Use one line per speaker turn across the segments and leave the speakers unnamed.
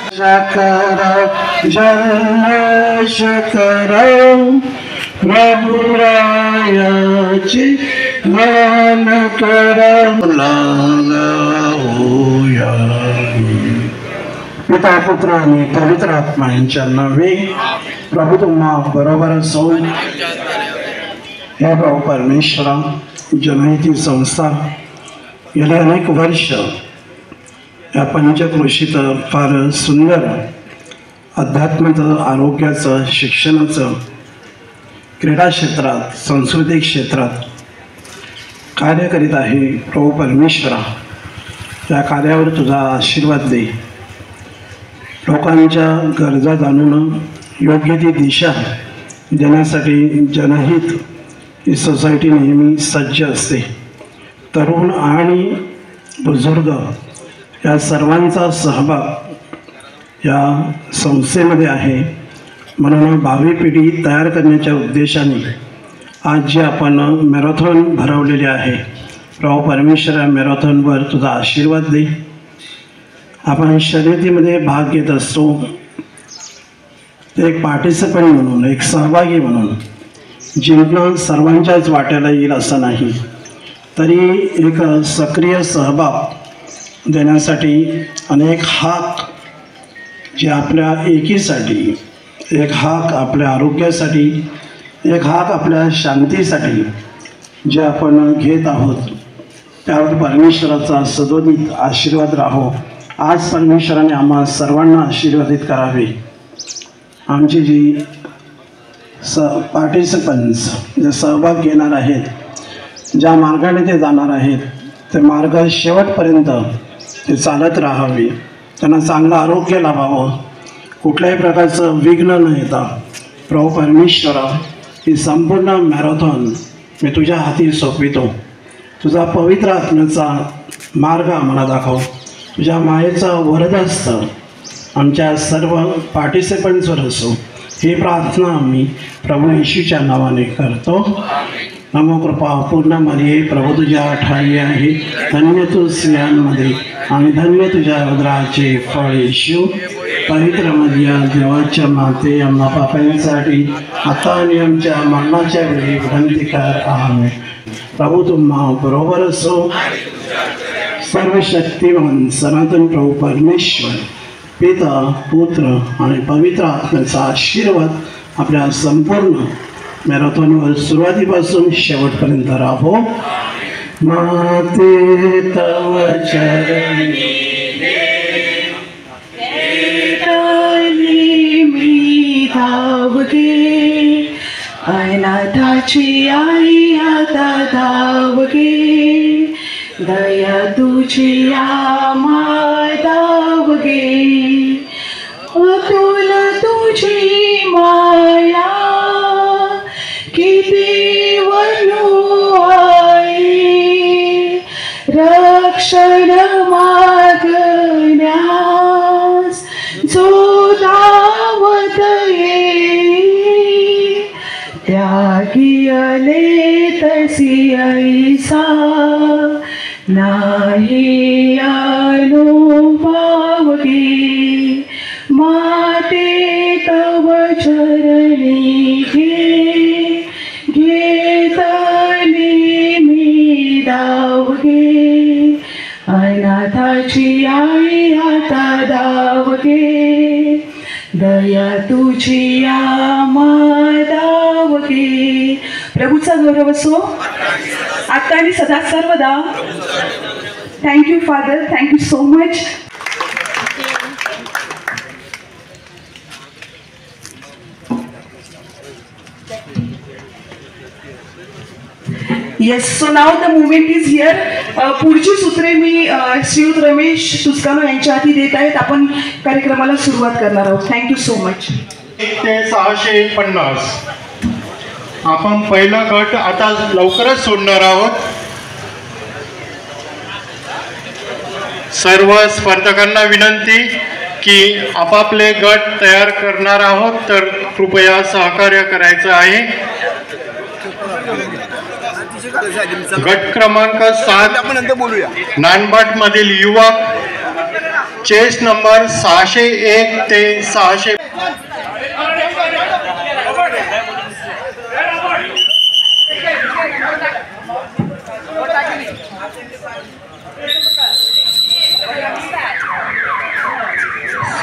शकर जय शकर प्रभुरायाची मान कर होया। पिता पुत्र आणि पवित्र आत्मा यांच्या नावे प्रभू तुम्हा बरोबर असो। हे प्रभू परमेश्वरा, जनहिती संस्था गेले अनेक वर्ष या पंचक्रोशीत फार सुंदर अध्यात्माचं, आरोग्याचं, शिक्षणाचं, क्रीडा क्षेत्रात, सांस्कृतिक क्षेत्रात कार्य करीत आहे। प्रभू परमेश्वरा, या कार्यावर तुझा आशीर्वाद दे। लोकांच्या गरजा जाणून योग्य ती दिशा देण्यासाठी जनहित ही सोसायटी नेहमी सज्ज असते। तरुण आणि बुजुर्ग या सर्वांचा सहभाग या संस्थेमध्ये आहे। म्हणून भावी पिढी तयार करण्याच्या उद्देशाने आज जे आपण मॅरेथॉन भरवलेले आहे, प्रभू परमेश्वर, या मॅरेथॉनवर तुझा आशीर्वाद दे। आपण शर्यतीमध्ये भाग घेत असतो, एक पार्टिसिपंट म्हणून, एक सहभागी म्हणून। जिंकणं सर्वांच्याच वाट्याला येईल असं नाही, तरी एक सक्रिय सहभाग देण्यासाठी अनेक हाक जे आपल्या एकीसाठी, एक हाक आपल्या आरोग्यासाठी, एक हाक आपल्या शांतीसाठी जे आपण घेत आहोत, त्यावर परमेश्वराचा सदोदित आशीर्वाद राहो। आज परमेश्वराने आम्हा सर्वांना आशीर्वादित करावे। आमची जी पार्टिसिपंट्स जे सहभाग घेणार आहेत, ज्या मार्गाने ते जाणार आहेत, ते मार्ग शेवटपर्यंत ते चालत राहावे, त्यांना चांगलं आरोग्य लाभावं, कुठल्याही प्रकारचं विघ्न न येता। प्रभू परमेश्वरा, ही संपूर्ण मॅरेथॉन मी तुझ्या हाती सोपवितो। तुझा पवित्र आत्म्याचा मार्ग आम्हाला दाखव, तुझ्या मायेचा वरदहस्त आमच्या सर्व पार्टिसिपंट्सवर असो। ही प्रार्थना आम्ही प्रभू येशूच्या नावाने करतो। नमो कृपा पूर्ण मरिये, प्रभू तुझ्या ठाई आहे, धन्य तू स्त्रियांमध्ये आणि धन्य तुझ्या उदराचे फळ येशू। पवित्र मरिया, देवाच्या माते, आम्हा पापांसाठी आता आणि आमच्या मरणाच्या वेळी विनंती कर। आमेन। प्रभू तुम्हा बरोबर असो। सर्वशक्तिमान सनातन प्रभू परमेश्वर, पिता, पुत्र आणि पवित्र आत्म्याचा आशीर्वाद आपल्या संपूर्ण मॅरेथॉनवर सुरुवातीपासून शेवटपर्यंत राहो। माते तव चरणी मी धावगे, अनाथाची आई आता धावगे, दया तुझी आम्हा धावगे, अतुल तुझी माया किती वनु आहे, रक्षण मागण्यास जो धावत येई, त्यागी आले तसी ऐसा नाही अनुभवगे। माते तव चरणी घेतली मी धावगे, अनाथाची आई आता धावगे, दया तुझी आम्हा धावगे। प्रभूचा गौरव असो आता आणि सदा सर्वदा। Thank you father, thank you so much. Yes, so now the movement is here. पुढची सूत्रे मी श्रीयुत रमेश तुस्कानो यांच्या हाती देत आहेत। आपण कार्यक्रमाला सुरुवात करणार आहोत। Thank you so much.
1 ते 650 आपण पहिला गट आता लवकरच सोडणार आहोत। सर्व स्पर्धकांना विनंती की आपापले गट तयार करणार आहोत, तर कृपया सहकार्य करायचं आहे। गट क्रमांक 7
आपण नंतर बोलूया.
नानबाट मधील युवक चेस नंबर 601 ते 600.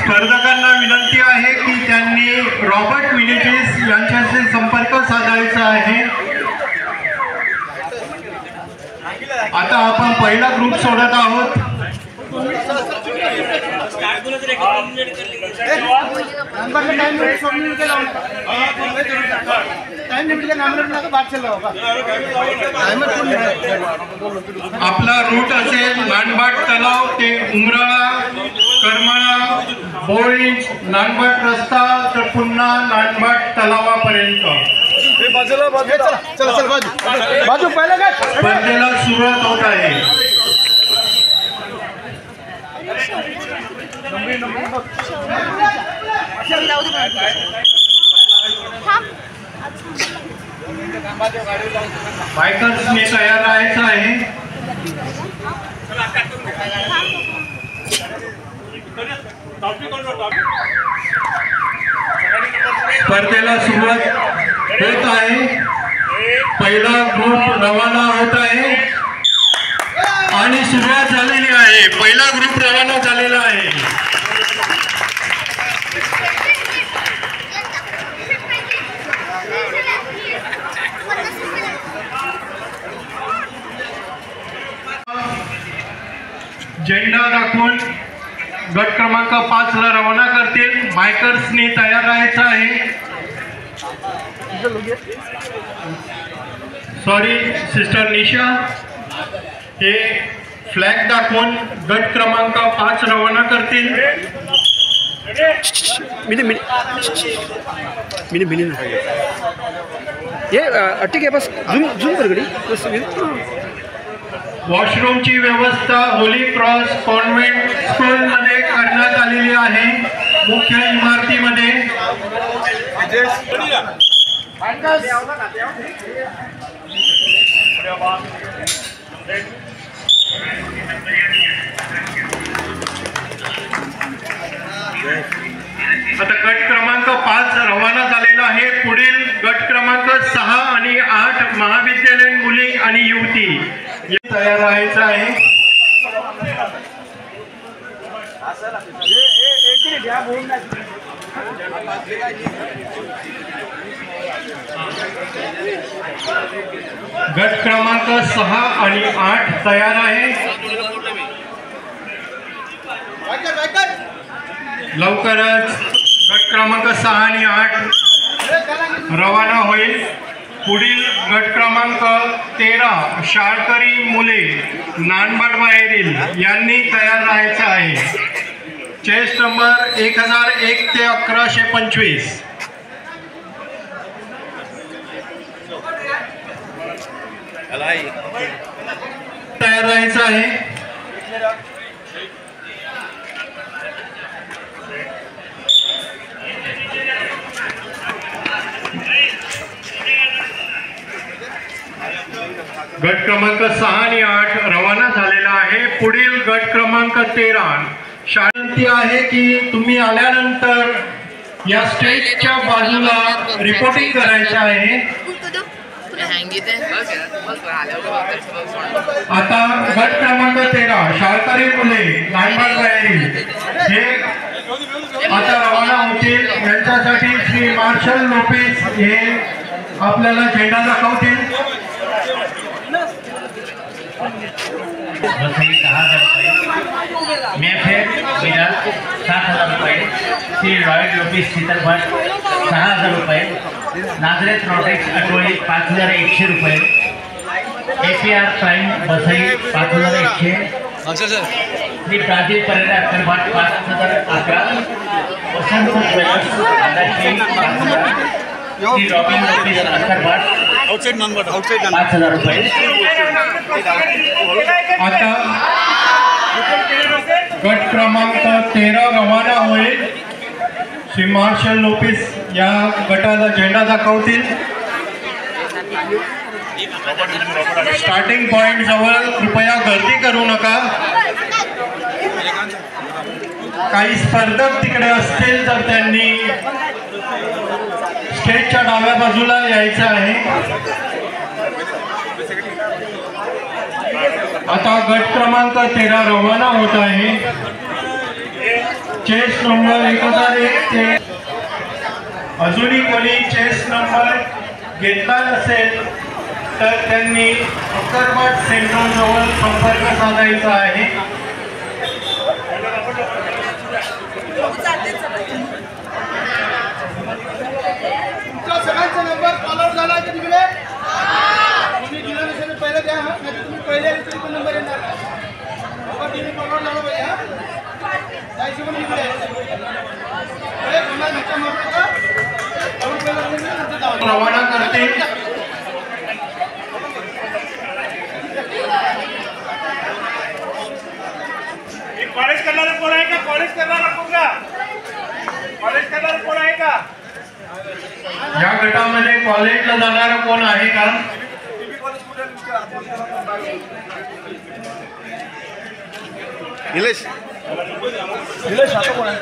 स्पर्धकांना विनंती आहे की त्यांनी रॉबर्ट विनिटीस यांच्याशी संपर्क साधायचा आहे. आता आपण पहिला ग्रुप सोडत आहोत. आपला रूट असेल नानबाट तलाव ते उमराळा, करमाळा, बोळींच, नानबाट रस्ता तर पुन्हा नानबाट तलावापर्यंत स्पर्धेला सुरुवात होत आहे. बायकर्सने तयार राहायचं आहे. स्पर्धेला सुरुवात होत आहे. पहिला ग्रुप रवाना होत आहे आणि सुरुवात झालेली आहे. पहिला ग्रुप रवाना झालेला आहे. झेंडा दाखवून गट क्रमांक 5 ला रवाना करतील. बायकर्सनी तयार राहायचं आहे. सॉरी सिस्टर निशा, हे फ्लॅग दाखवून गट क्रमांक 5 रवाना करतील.
ठीक आहे, बस झूम कर गडी.
वॉशरूमची व्यवस्था होली क्रॉस कॉन्व्हेंट स्कूलमध्ये करण्यात आलेली आहे. मुख्य इमारतीमध्ये आता गट क्रमांक 5 रवाना झालेला आहे. पुढील गट क्रमांक 6 आणि 8 महाविद्यालयीन मुली आणि युवती तयार राहायचं आहे. गट क्रमांक 6 आणि 8 तयार आहे. लवकरच गट क्रमांक 6 आणि 8 रवाना होईल. पुढील गट क्रमांक 13 शाळकरी मुले नानबाट बाहेरील यांनी तयार राहायचं आहे. चेस नंबर 1001 ते 1125 तयार राहायचं आहे. गट क्रमांक 6 आणि 8 रवाना झालेला आहे. पुढील गट क्रमांक 13 शाळेची आहे की तुम्ही आल्यानंतर या स्टेजच्या बाजूला रिपोर्टिंग करायचं आहे. आता गट क्रमांक 13 शाळकरी मुले नानबाट बाहेरील हे आता रवाना होतील. यांच्यासाठी श्री मार्शल लोपेस हे आपल्याला झेंडा दाखवतील.
बसही 10,000 रुपये, मेफेर विरार 7,000 रुपये, श्री रॉयल लोपेस चित्रपट 6,000 रुपये, नाझरेथ रोटेक्स अटोळी 5,100 रुपये, APR प्राईम बसई 5,100, श्री प्राचीन परेरा अक्करबाट 5,011, वसंत ज्वेलर्स आदाशी 5,000, श्री रॉबिन लोपेस अक्करबाट 5,000 रुपये.
आता गट क्रमांक 13 रवाना होईल. श्री मार्शल लोपेस या गटाला झेंडा दाखवतील. स्टार्टिंग पॉइंट जवळ कृपया गर्दी करू नका. काही स्पर्धक तिकडे असतील तर त्यांनी स्टेजच्या डाव्या बाजूला यायचं आहे. आता गट क्रमांक 13 रवाना होत आहे. चेस नंबर 1001 ते अजूनही कोणी चेस नंबर घेतला नसेल तर त्यांनी अक्करबाट सेंट्रल जवळ संपर्क साधायचा आहे.
सगळ्यांचा नंबर फॉलो झाला की तिकडे तुम्ही दिला नसेल पहिलं द्या. हा नाही तुम्ही पहिले पण नंबर येणार तुम्ही फॉलो झाला पाहिजे. हा त्या हिशोबाने इकडे
रवाना करते.
कॉलेज करणारा कोण आहे का? कॉलेज करणारा कोण का? कॉलेज करणारा कोण आहे का?
या गटामध्ये कॉलेजला जाणारा कोण आहे का?
निलेश आता कोण आहे?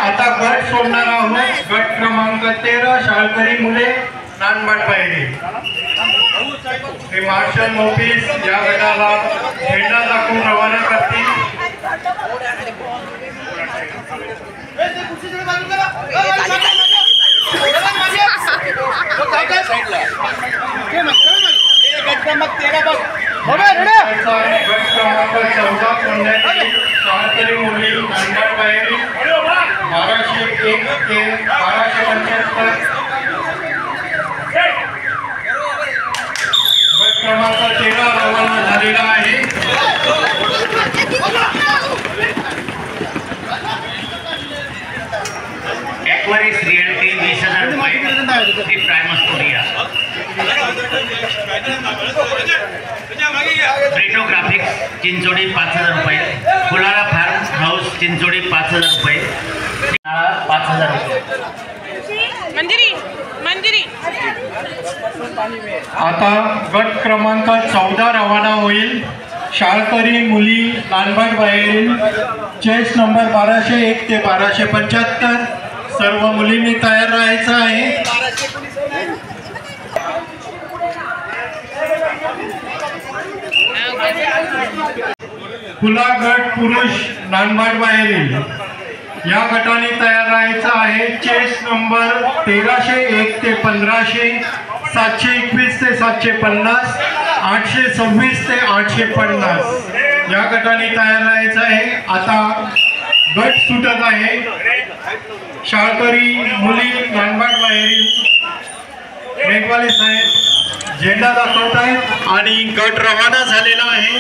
आता गट सोडणार आहोत. गट क्रमांक 13 शाळकरी मुले नानबाट पायरी. हे मार्शल ऑफिस या गटाला झेंडा दाखवून रवाना करतील.
गट क्रमांक 13 बघ.
गट क्रमांक 14 पुण्यातील शाळकरी मुली नानबाट पायरी 1201 ते 1275. गट क्रमांक 13 रवाना झालेला आहे.
ॲक्वारिस रिअल्टी 20,000 रुपये. ती प्रायमस कोरिया. प्रिटोग्राफिक्स चिंचोडी 5,000 रुपये. फुलारा फार्म हाऊस चिंचोडी 5,000 रुपये. 5,000 रुपये.
मंदिरी
आता गट क्रमांक 14 रवाना होईल. शाळकरी मुली नानबाट बाहेरील चेस नंबर 1201 ते 1275. सर्व मुलींनी तयार राहायचं आहे. खुला गट पुरुष नानबाट बाहेरील या गटाने तयार राहायचं आहे. चेस नंबर 1301 ते 1500, 721 ते 750, 826 ते 850 या गटाने तयार राहायचं आहे. आता गट सुटत आहे. शाळकरी मुली नानबाट बाहेरील मेघवाले साहेब झेंडा दाखवत आहेत आणि गट रवाना झालेला आहे.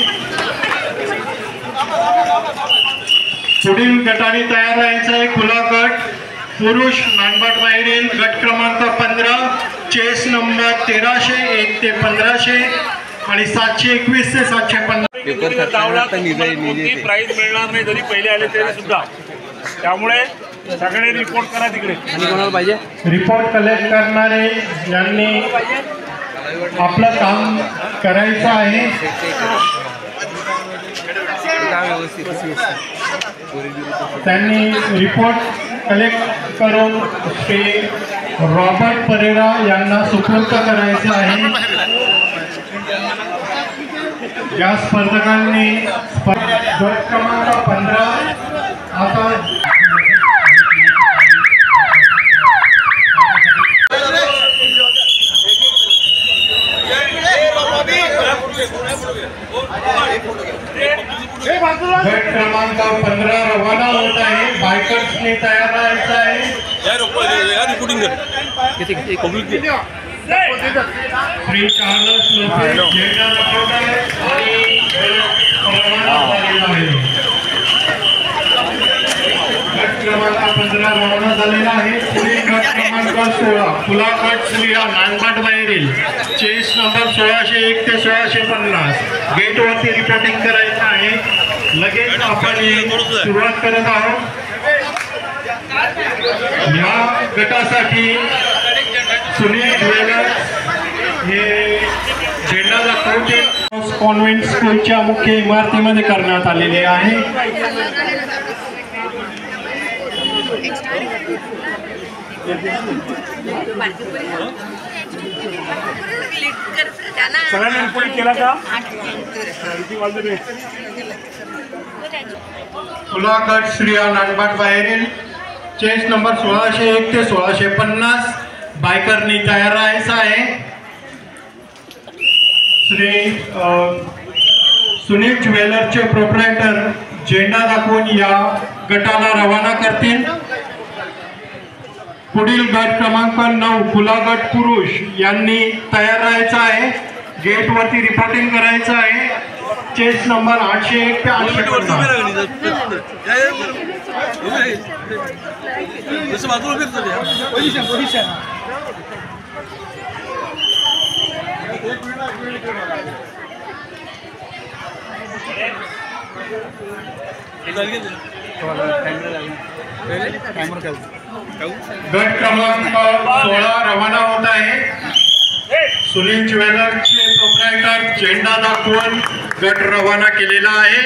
पुढील गटाने तयार राहायचं आहे. खुला गट पुरुष नानबाट बाहेरील गट क्रमांक 15 चेस नंबर 1301 ते 1500 आणि 721 ते 750.
कोणती प्राइज मिळणार नाही जरी पहिले आले तरी सुद्धा. त्यामुळे सगळे रिपोर्ट करा तिकडे.
रिपोर्ट कलेक्ट करणारे यांनी आपलं काम करायचं आहे. त्यांनी रिपोर्ट कलेक्ट करून ते रॉबर्ट परेरा यांना सुपूर्द करायचं आहे. या स्पर्धकांनी गट क्रमांक 15 आता गट क्रमांक 15 रवाना होत आहे. बायकर्सने तयार राहायचं आहे. श्री चार्लस लोपेस झेंडा दाखवत आहेत आणि रवाना झालेला आहे. गट क्रमांक 15 रवाना झालेला आहे. पुढील गट क्रमांक 16 खुला गट स्त्रिया नानबाट बाहेरील चेस नंबर 1601 ते 1650 गेटवरती रिपोर्टिंग करायचं आहे. लगेच आपण सुरुवात करत आहोत. या गटासाठी सुनील ज्वेलर्स हे झेंडा दाखवते कॉन्व्हेंट स्कूलच्या मुख्य इमारतीमध्ये करण्यात आलेले आहे.
सगळ्यांनी रिपोर्ट केला का?
खुला गट श्री नांदबाट बाहेरील चेस नंबर 1601 ते 1650 बायकरनी तयार राहायचं आहे. श्री सुनील ज्वेलरचे प्रोप्रायटर झेंडा दाखवून या गटाला रवाना करतील. पुढील गट क्रमांक 9 खुला गट पुरुष यांनी तयार राहायचं आहे. गेट वरती रिपोर्टिंग करायचं आहे. चेस नंबर 801 ते 850. गट क्रमांक 16 रवाना होत आहे. सुनील ज्वेलर्सचे प्रोप्रायटर झेंडा दाखवून गट रवाना केलेला आहे.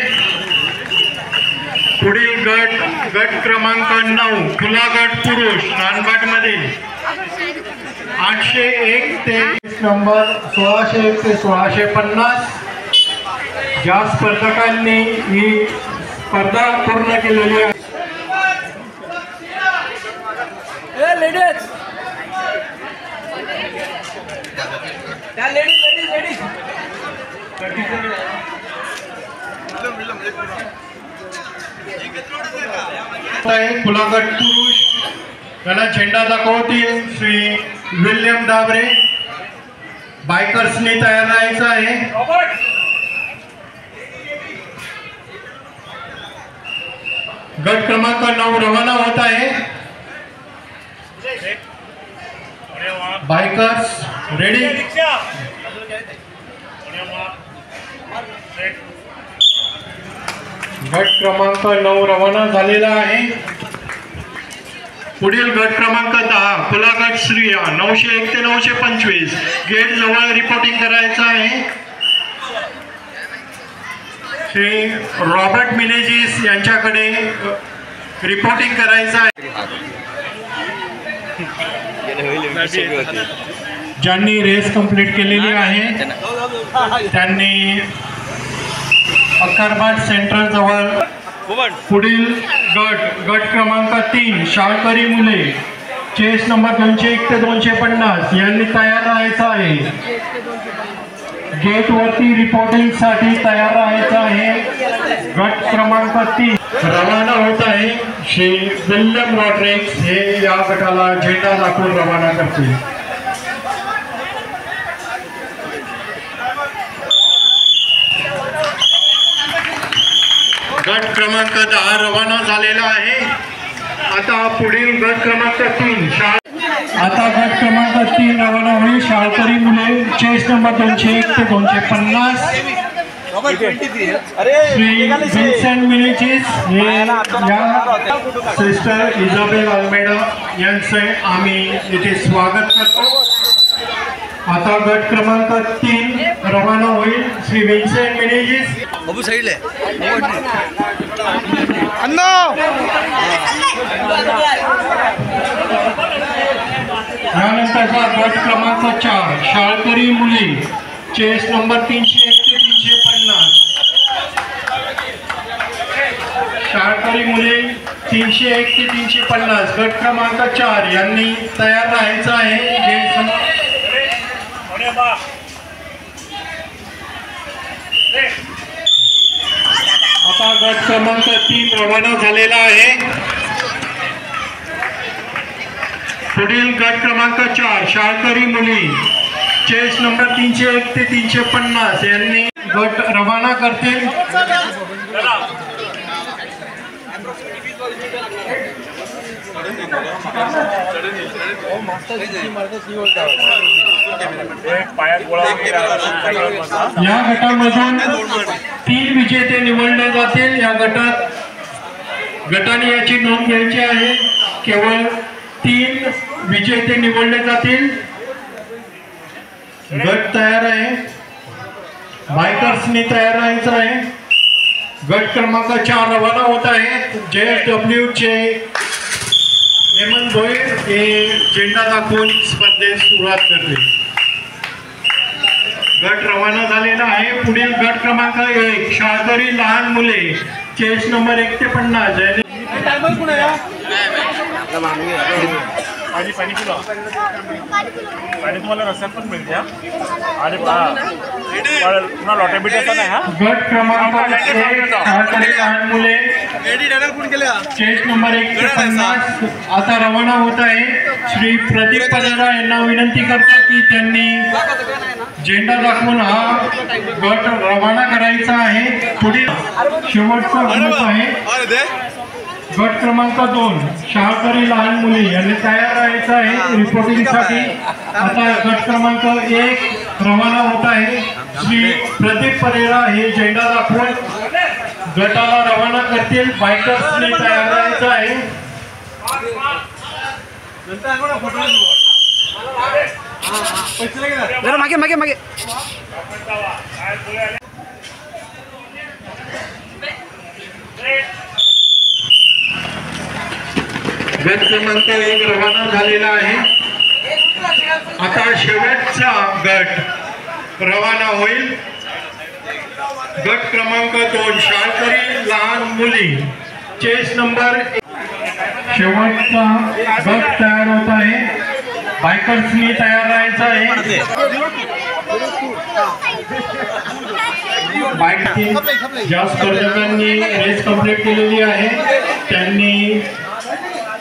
पुढील गट क्रमांक 9 खुला गट पुरुष नांदबाट मध्ये 801 ते नंबर 1601 ते 1650 ज्या स्पर्धकांनी ही स्पर्धा पूर्ण केलेली आहे. खुला गट पुरुष याला झेंडा दाखवतील श्री विल्यम डाबरे. बायकर्सनी तयार राहायचं आहे. गट क्रमांक 9 रवाना होत आहे. Bikers ready. गट क्रमांक 9 रवाना झालेला आहे. पुढील गट क्रमांक 10 खुला गट स्त्रिया 901 ते 925 गेट जवळ रिपोर्टिंग करायचं आहे. श्री रॉबर्ट मिनेजिस यांच्याकडे रिपोर्टिंग करायचं आहे. ज्यांनी रेस कंप्लीट केलेली आहे त्यांनी अक्करबाट सेंटर जवळ पुढील गट क्रमांक 3 शाळकरी मुले चेस नंबर 201 ते 250 यांनी तयार राहायचं आहे. गेट वरती रिपोर्टिंग साठी तयार राहायचं आहे. गट क्रमांक 3 रवाना होत आहे. श्री विल्यम रॉड्रिक्स हे या गटाला झेंडा दाखवून रवाना करतील. गट क्रमांक 10 रवाना झालेला आहे. आता पुढील गट क्रमांक 3 आता गट क्रमांक 3 रवाना होईल. शाळकरी मुले चेस नंबर 201 ते 250 श्री विन्सेंट मिनेचिस हे या सिस्टर इजाबेल अल्मेडा यांचे आम्ही इथे स्वागत करतो. आता गट क्रमांक 3 रवाना होईल. श्री विन्सेंट मिनेचिस यानंतरचा गट क्रमांक 4 शाळकरी मुली चेस नंबर 301 ते 350 शाळकरी मुले 301 ते 350 गट क्रमांक 4 यांनी तयार राहायचं आहे. आता गट क्रमांक 3 रवाना झालेला आहे. पुढील गट क्रमांक 4 शाळकरी मुली चेस नंबर 301 ते 350 यांनी गट रवाना करतील. या गटामधून 3 विजेते निवडले जातील. या गटाने याची नोंद घ्यायची आहे. केवळ 3 विजेते निवडले जातील. गट तयार आहे. बायकर्सनी तयार राहायचं आहे. गट क्रमांक 4 रवाना होत आहे. JSW चे हेमंत भोईर हे झेंडा दाखवून स्पर्धेत सुरुवात करतील. गट रवाना झालेला आहे. पुढील गट क्रमांक 1 शाळकरी लहान मुले चेस नंबर 1 ते 50.
पाणी तुम्हाला रस्त्यात पण मिळते. आणि पुन्हा लॉटे बिटाचा नाही. हा
गट क्रमांक 1 शाळकरी लहान मुले चेस नंबर 1 ते 50 आता रवाना होत आहे. श्री प्रदीप परेरा यांना विनंती करतो की त्यांनी झेंडा दाखवून हा गट रवाना करायचा आहे. पुढील शेवटचा ग्रुप आहे गट क्रमांक 2 शाळकरी लहान मुले यांनी तयार राहायचं आहे रिपोर्टिंगसाठी. आता गट क्रमांक 1 रवाना होत आहे. श्री प्रदीप परेरा हे झेंडा दाखवून गटाला रवाना करतील. बायकर्सने तयार राहायचं आहे.
मागे मागे मागे
गट क्रमांक 1 रवाना झालेला आहे. आता शेवटचा गट रवाना होईल. गट क्रमांक 2 शाळकरी लहान मुली चेस नंबर 1. शेवटचा गट तयार होत आहे. बायकर्सनी तयार राहायचं आहे. ज्या स्पर्धकांनी रेस कंप्लीट केलेली आहे त्यांनी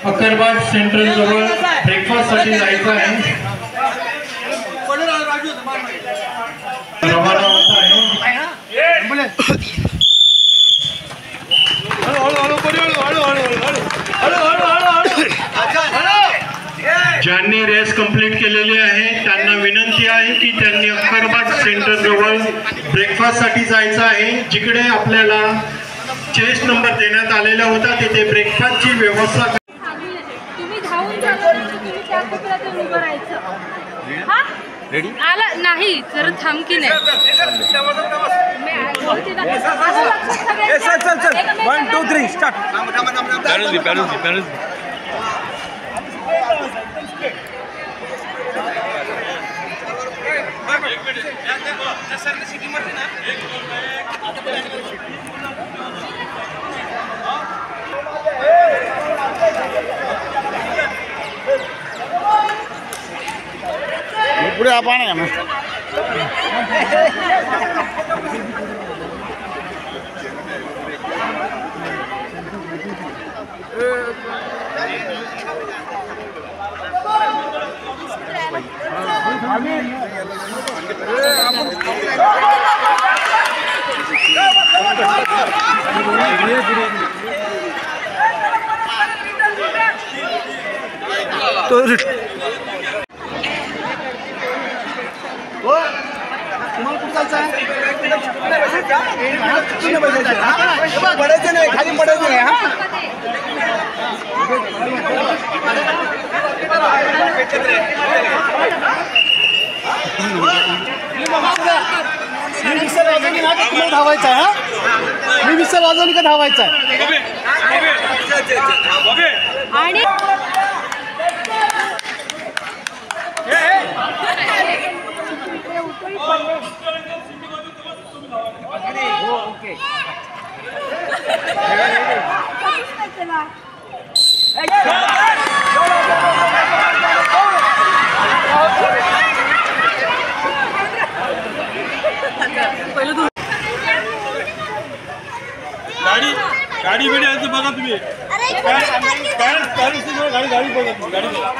अकरबाद सेंट्रल जवळ ब्रेकफास्ट साठी जायचं आहे. रवाना होत आहे. ज्यांनी रेस कंप्लीट केलेली आहे त्यांना विनंती आहे की त्यांनी अकरबाद सेंटर जवळ ब्रेकफास्ट साठी जायचं आहे. जिकडे आपल्याला चेस नंबर देण्यात आलेला होता तिथे ब्रेकफास्टची व्यवस्था.
तुम्ही धावून जाणार तुम्ही त्या कोपऱ्यात उभं राहायचं. हा आला नाही जर थांबकी नाही.
चल चल 1 2 3 स्टार्ट. पुढे आपण आहे ना. तो पडायचं नाही खाली पडायचं नाही. मी विसर वाजवली ना तुम्हाला धावायचं आहे. हा मी विसर वाजवली का धावायचं आहे.
आणि ओके
गाडी गाडी बिडी आहे बघा तुम्ही. गाडी गाडी बघा तुम्ही गाडी बघा.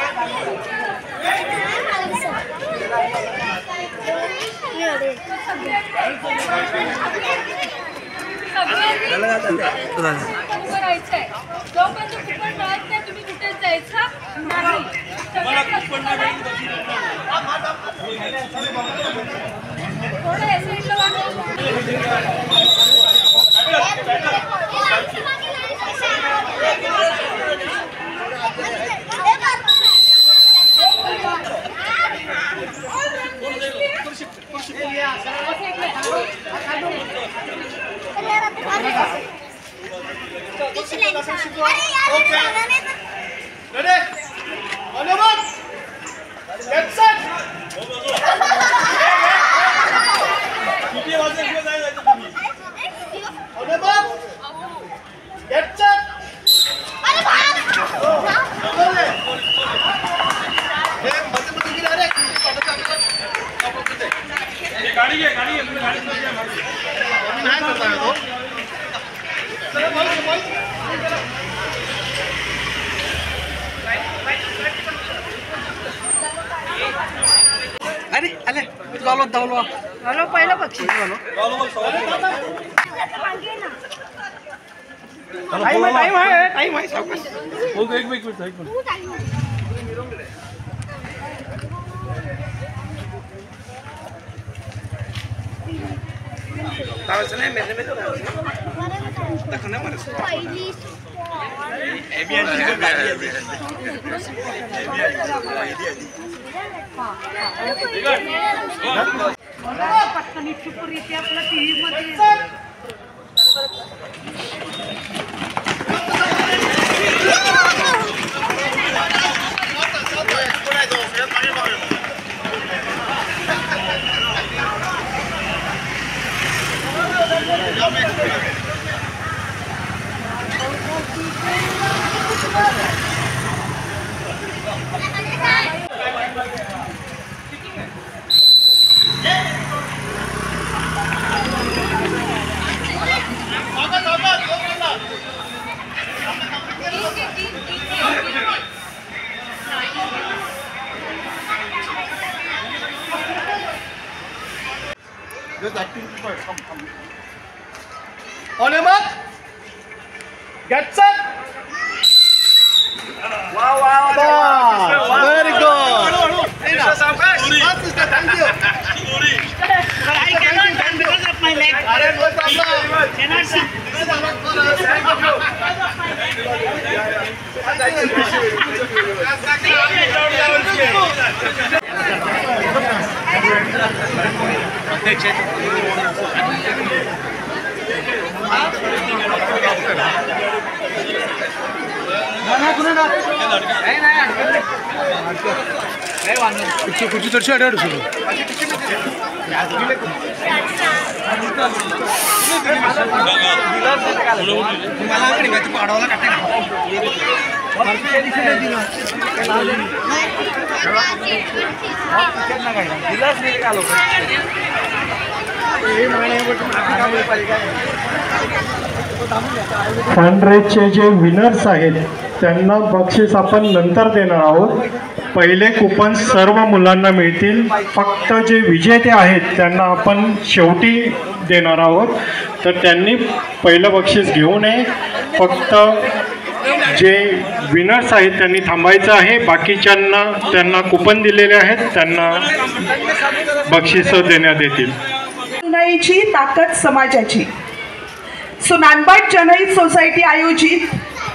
करायचंय जोपर्यंत कुपन मिळत नाही तुम्ही कुठेच जायचं नाही. थोडं एसिडला वाढवलं.
क्लासेस शिकवा. ओके रेडी धन्यवाद. Get set. किती वाजता जायचं तुम्ही? धन्यवाद. Get set. अरे
गाडी घे तुम्ही गाडी
नाही करता येतो.
अरे आले धावलो पहिलं बक्षीस टाइम आहे सावकाश.
एक मिनिट
नहीं मेरे में तो देखने मारे
पटकन सुपर येते आपल्या टीव्ही मध्ये.
धन्यवाद. Get set. Very good. Thank you. अरे नो
कुछ दर्शन अड्याड पाडवाला
फंड-रेजचे जे विनर्स आहेत त्यांना बक्षीस आपण नंतर देणार आहोत. पहिले कुपन सर्व मुलांना मिळतील. फक्त जे विजेते आहेत त्यांना आपण शेवटी देणार आहोत. तर त्यांनी पहिलं बक्षीस घेऊ नये. फक्त जे विनर्स आहेत त्यांनी थांबायचं आहे. बाकीच्यांना त्यांना कुपन दिलेले आहेत त्यांना बक्षीसं देण्यात येतील.
जनहितची ताकद समाजाची. सो नानबाट जनहित सोसायटी आयोजित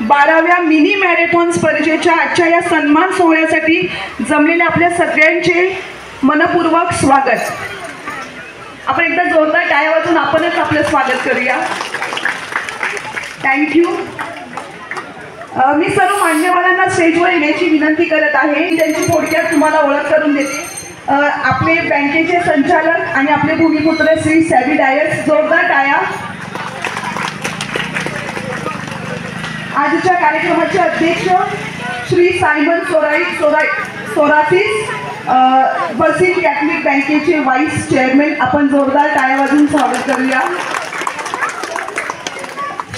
12व्या मिनी मॅरेथॉन स्पर्धेच्या आजच्या या सन्मान सोहळ्यासाठी जमलेल्या आपल्या सगळ्यांचे मनपूर्वक स्वागत. आपण एकदा जोरदार टाळ्या वाजवून आपणच आपलं स्वागत करूया. थँक्यू. मी सर्व मान्यवरांना स्टेजवर येण्याची विनंती करत आहे. त्यांची थोडक्यात तुम्हाला ओळख करून देते. आपले बँकेचे संचालक आणि आपले भूमिपुत्र श्री सॅबी डायर्स. जोरदार टाळ्या. आजच्या कार्यक्रमाचे अध्यक्ष श्री सायमन सोरासिस, बसिल कॅथलिक बँकेचे व्हाईस चेअरमॅन. आपण जोरदार टाळ्या वाजवून स्वागत करूया.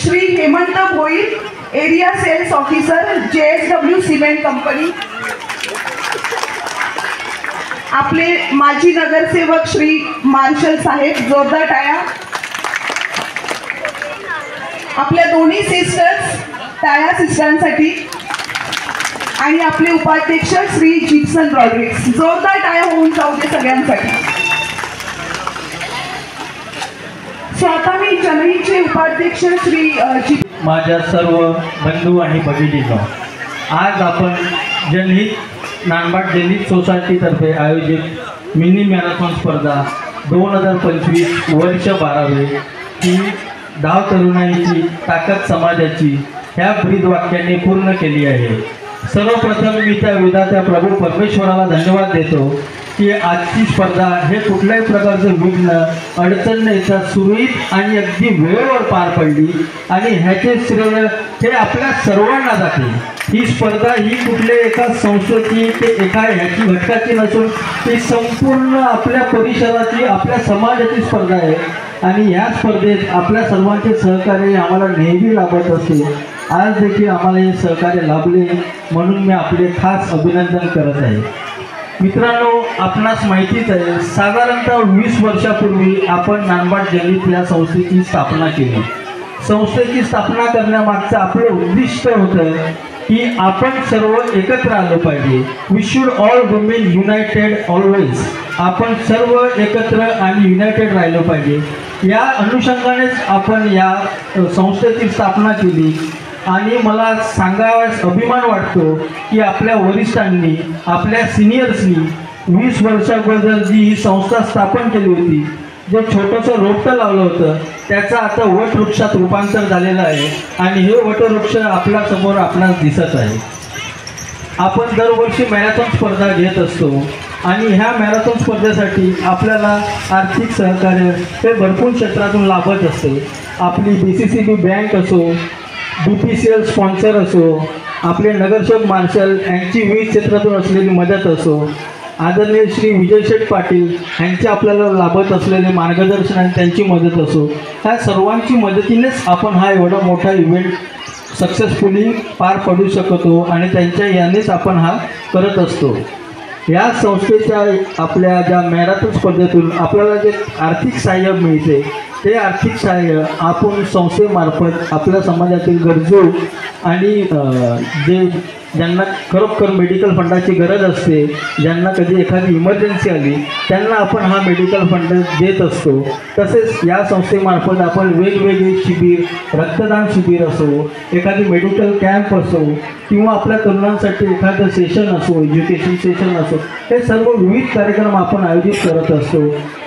Shri Hemant Bhoir, area sales officer, JSW cement company. आपले माजी नगरसेवक श्री मार्शल साहेब. जोरदार टाळ्या. आपल्या दोन्ही सिस्टर्स, टाळ्या सिस्टरांसाठी. आणि आपले उपाध्यक्ष श्री जिप्सन रॉड्रिक्स. जोरदार टाळ्या होऊन जाऊ दे सगळ्यांसाठी. सो आता मी जनहितचे उपाध्यक्ष श्री
माझ्या सर्व बंधू आणि भगिनींनो, आज आपण जनहित नानबाट जनहित सोसायटीतर्फे आयोजित मिनी मॅरेथॉन स्पर्धा 2025 वर्ष 12वे ही 10 तरुणाईची ताकद समाजाची ह्या ब्रीदवाक्यांनी पूर्ण केली आहे. सर्वप्रथम मी त्या विधात्या प्रभू परमेश्वराला धन्यवाद देतो की आजची स्पर्धा हे कुठल्याही प्रकारचं विघ्न अडचण न येता सुरळीत आणि अगदी वेळेवर पार पडली आणि ह्याचे श्रेय हे आपल्या सर्वांना जाते. ही स्पर्धा ही कुठल्या एका संस्थेची ते एका ह्याची घटकाची नसून ती संपूर्ण आपल्या परिसराची आपल्या समाजाची स्पर्धा आहे आणि ह्या स्पर्धेत आपल्या सर्वांचे सहकार्य आम्हाला नेहमी लाभत असते. आज देखील आम्हाला हे सहकार्य लाभले म्हणून मी आपले खास अभिनंदन करत आहे. मित्रांनो, आपणास माहितीच आहे साधारणतः 20 वर्षापूर्वी आपण नानबाट जनहित या संस्थेची स्थापना केली. संस्थेची स्थापना करण्यामागचं आपलं उद्दिष्ट होतं की आपण सर्व एकत्र आलो पाहिजे. We should all remain united always. आपण सर्व एकत्र आणि युनायटेड राहिलो पाहिजे. या अनुषंगानेच आपण या संस्थेची स्थापना केली आणि मला सांगावयास अभिमान वाटतो की आपल्या वरिष्ठांनी आपल्या सिनियर्सनी 20 वर्षाबद्दल जी ही संस्था स्थापन केली होती, जे छोटंसं रोपटं लावलं होतं त्याचं आता वटवृक्षात रूपांतर झालेलं आहे आणि हे वटवृक्ष आपल्यासमोर आपणास दिसत आहे. आपण दरवर्षी मॅरेथॉन स्पर्धा घेत असतो आणि ह्या मॅरेथॉन स्पर्धेसाठी आपल्याला आर्थिक सहकार्य हे भरपूर क्षेत्रातून लाभत असते. आपली BCCB बँक असो, BPCL स्पॉन्सर असो, आपले नगरसेवक मार्शल यांची विविध क्षेत्रातून असलेली मदत असो, आदरणीय श्री विजय शेठ पाटील यांचे आपल्याला लाभत असलेले मार्गदर्शन आणि त्यांची मदत असो, ह्या सर्वांची मदतीनेच आपण हा एवढा मोठा इव्हेंट सक्सेसफुली पार पडू शकतो आणि त्यांच्या यानेच आपण हा करत असतो. या संस्थेच्या आपल्या ज्या मॅरेथॉन स्पर्धेतून आपल्याला जे आर्थिक सहाय्य मिळते ते आर्थिक सहाय्य आपण संस्थेमार्फत आपल्या समाजातील गरजू आणि जे ज्यांना खरोखर मेडिकल फंडाची गरज असते, ज्यांना कधी एखादी इमर्जन्सी आली त्यांना आपण हा मेडिकल फंड देत असतो. तसेच या संस्थेमार्फत आपण वेगवेगळे शिबिर, रक्तदान शिबिर असो, एखादी मेडिकल कॅम्प असो किंवा आपल्या तरुणांसाठी एखादं सेशन असो, एज्युकेशन सेशन असो, हे सर्व विविध कार्यक्रम आपण आयोजित करत असतो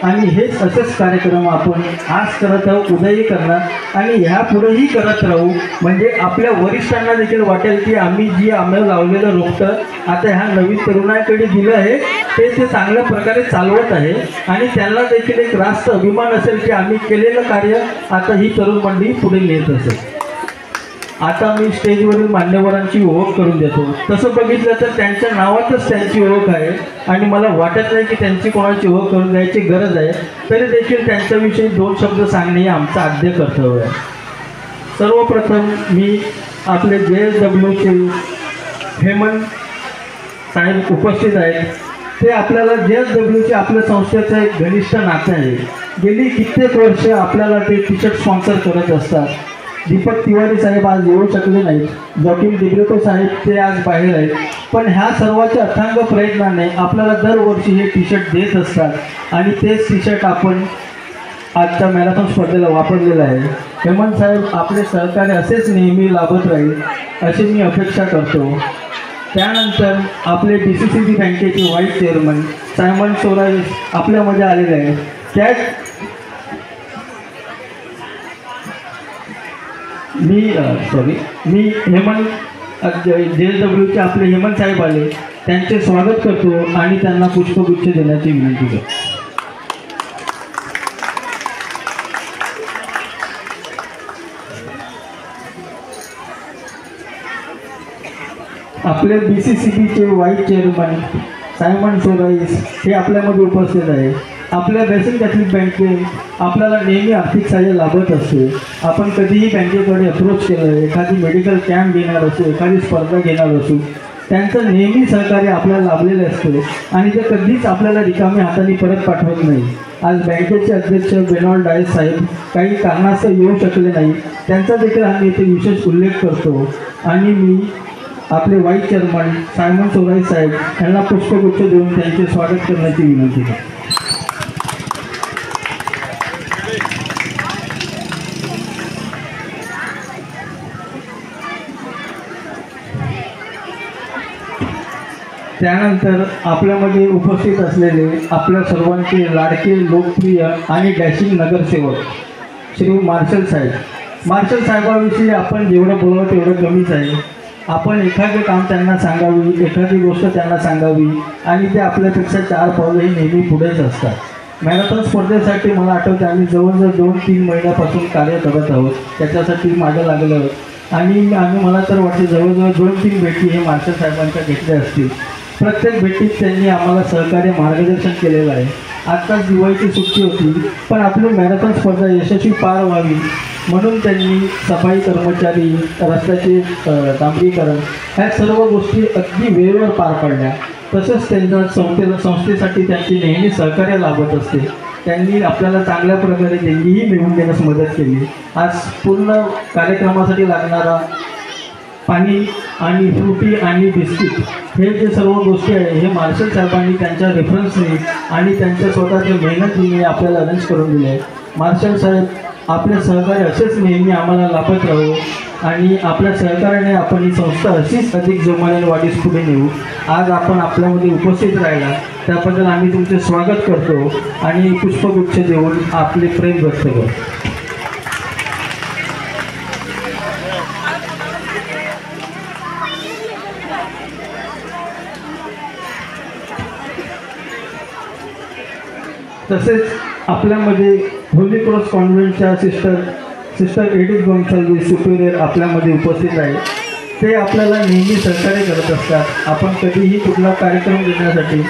आणि हेच असेच कार्यक्रम आपण आज करत आहोत, उद्याही करणार आणि ह्यापुढेही करत राहू. म्हणजे आपल्या वरिष्ठांना देखील वाटेल की आम्ही जी आम्ही लावलेलं रोपटं आता ह्या नवीन तरुणाकडे दिलं आहे ते चांगल्या प्रकारे चालवत आहे आणि त्यांना देखील एक रास्त अभिमान असेल की आम्ही केलेलं कार्य आता ही तरुण मंडळी पुढे नेत असेल. आता मी स्टेजवरील मान्यवरांची ओळख करून देतो. तसं बघितलं तर त्यांच्या नावातच त्यांची ओळख आहे आणि मला वाटत नाही की त्यांची कोणाची ओळख करून द्यायची गरज आहे. तरी देखील त्यांच्याविषयी 2 शब्द सांगणे हे आमचं आद्य कर्तव्य आहे. सर्वप्रथम मी आपले JSWचे हेमंत साहेब उपस्थित आहेत. ते आपल्याला JSWचे आपल्या संस्थेचं एक घनिष्ठ नातं आहे. गेली कित्येक वर्ष आपल्याला ते टी-शर्ट स्पॉन्सर करत असतात. दीपक तिवारी साहेब आज येऊ शकले नाहीत, जॉकिम दिब्रिटो साहेब ते आज बाहेर आहेत, पण ह्या सर्वांच्या अथांग प्रयत्नाने आपल्याला दरवर्षी हे टी-शर्ट देत असतात आणि तेच टी-शर्ट आपण आजच्या मॅरेथॉन स्पर्धेला वापरलेलं आहे. हेमंत साहेब आपले सहकार्य असेच नेहमी लाभत राहील अशी मी अपेक्षा करतो. त्यानंतर आपले BCCB बँकेचे व्हाईस चेअरमन सायमन सोराईस आपल्यामध्ये आलेले आहेत. मी हेमंत JSWचे आपले हेमंत साहेब आले, त्यांचे स्वागत करतो आणि त्यांना पुष्पगुच्छ देण्याची विनंती करतो. आपले BCCBचे व्हाईस चेअरमन सायमन सोराईस हे आपल्यामध्ये उपस्थित आहे. आपल्या बेसिक कॅथलिक बँकेत आपल्याला नेहमी आर्थिक सहाय्य लाभत असते. आपण कधीही बँकेकडे अप्रोच केलं, एखादी मेडिकल कॅम्प घेणार असो, एखादी स्पर्धा घेणार असो, त्यांचं नेहमी सहकार्य आपल्याला लाभलेलं असतं आणि ते कधीच आपल्याला रिकाम्या हाताने परत पाठवत नाही. आज बँकेचे अध्यक्ष बेनॉल्ड डायस साहेब काही कारणास्तव येऊ शकले नाही, त्यांचा देखील आम्ही इथे विशेष उल्लेख करतो आणि मी आपले व्हाईस चेअरमन सायमन सोराईस साहेब यांना पुष्पगुच्छ देऊन त्यांचे स्वागत करण्याची विनंती करतो. त्यानंतर आपल्यामध्ये उपस्थित असलेले आपल्या सर्वांचे लाडके, लोकप्रिय आणि डॅशिंग नगरसेवक श्री मार्शल साहेब मार्शल साहेबांविषयी आपण जेवढं बोलावं तेवढं कमीच आहे. आपण एखादे काम त्यांना सांगावी, एखादी गोष्ट त्यांना सांगावी आणि ते आपल्यापेक्षा 4 पावलं हे नेहमी पुढेच असतात. मॅरेथॉन स्पर्धेसाठी मला आठवतं आम्ही जवळजवळ 2-3 महिन्यापासून कार्य करत आहोत, त्याच्यासाठी मागे लागलो आहोत आणि मला तर वाटते जवळजवळ 2-3 भेटी हे मार्शल साहेबांच्या घेतल्या असतील. प्रत्येक भेटीत त्यांनी आम्हाला सहकार्य मार्गदर्शन केलेलं आहे. आत्ताच दिवाळीची सुट्टी होती, पण आपली मॅरेथॉन स्पर्धा यशस्वी पार व्हावी म्हणून त्यांनी सफाई कर्मचारी, रस्त्याचे डांबरीकरण ह्या सर्व गोष्टी अगदी वेळेवर पार पडल्या. तसेच त्यांच्या संस्थेसाठी त्यांची नेहमी सहकार्य लाभत असते. त्यांनी आपल्याला चांगल्या प्रकारे देणगीही मिळवून देण्यास मदत केली. आज पूर्ण कार्यक्रमासाठी लागणारा पाणी आणि फ्रुटी आणि बिस्किट हे जे सर्व गोष्टी आहे हे मार्शल साहेबांनी त्यांच्या रेफरन्सने आणि त्यांच्या स्वतःच्या मेहनतीने आपल्याला अरेंज करून दिले आहे. मार्शल साहेब आपले सहकार्य असेच नेहमी आम्हाला लाभत राहू आणि आपल्या सहकार्याने आपण ही संस्था अशीच अधिक जोमाने वाढीस पुढे नेऊ. आज आपण आपल्यामध्ये उपस्थित राहिला त्याबद्दल आम्ही तुमचे स्वागत करतो आणि पुष्पगुच्छ देऊन आपले प्रेम व्यक्त करतो. तसेच आपल्यामध्ये होली क्रॉस कॉन्व्हेंटच्या सिस्टर एडिथ गोन्साल्विस सुपेरियर आपल्यामध्ये उपस्थित आहे. ते आपल्याला नेहमी सहकार्य करत असतात. आपण कधीही कुठला कार्यक्रम घेण्यासाठी